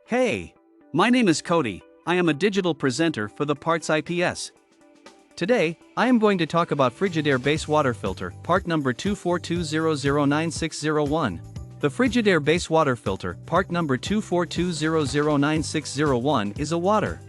Hey! My name is Cody. I am a digital presenter for the PartsIPS. Today, I am going to talk about Frigidaire BASE-WATER FILTER, part number 242009601. The Frigidaire BASE-WATER FILTER, part number 242009601 is a water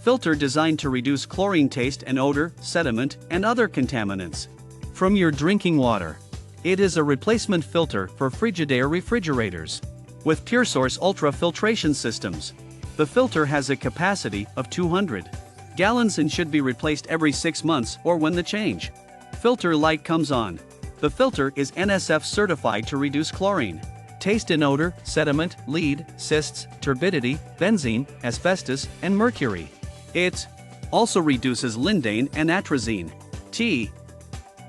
filter designed to reduce chlorine taste and odor, sediment, and other contaminants from your drinking water. It is a replacement filter for Frigidaire refrigerators with PureSource Ultra filtration systems. The filter has a capacity of 200 gallons and should be replaced every 6 months or when the change filter light comes on. The filter is NSF certified to reduce chlorine taste and odor, sediment, lead, cysts, turbidity, benzene, asbestos, and mercury. It also reduces lindane and atrazine.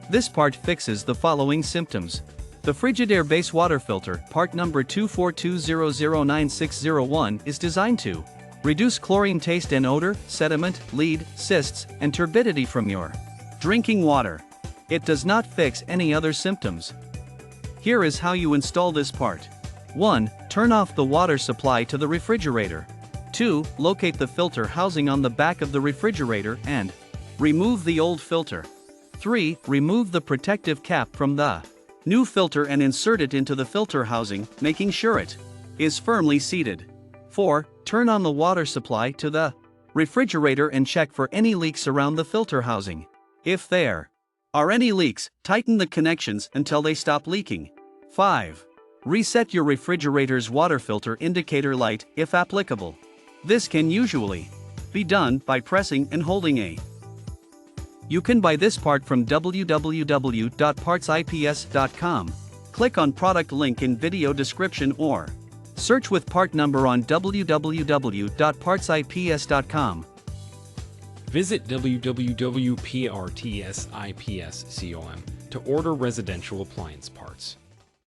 This part fixes the following symptoms. The Frigidaire BASE-WATER FILTER, part number 242009601, is designed to reduce chlorine taste and odor, sediment, lead, cysts, and turbidity from your drinking water. It does not fix any other symptoms. Here is how you install this part. 1. Turn off the water supply to the refrigerator. 2. Locate the filter housing on the back of the refrigerator and remove the old filter. 3. Remove the protective cap from the new filter and insert it into the filter housing, making sure it is firmly seated. 4. Turn on the water supply to the refrigerator and check for any leaks around the filter housing. If there are any leaks, tighten the connections until they stop leaking. 5. Reset your refrigerator's water filter indicator light if applicable. This can usually be done by pressing and holding a. You can buy this part from www.partsips.com. Click on product link in video description or search with part number on www.partsips.com. Visit www.partsips.com to order residential appliance parts.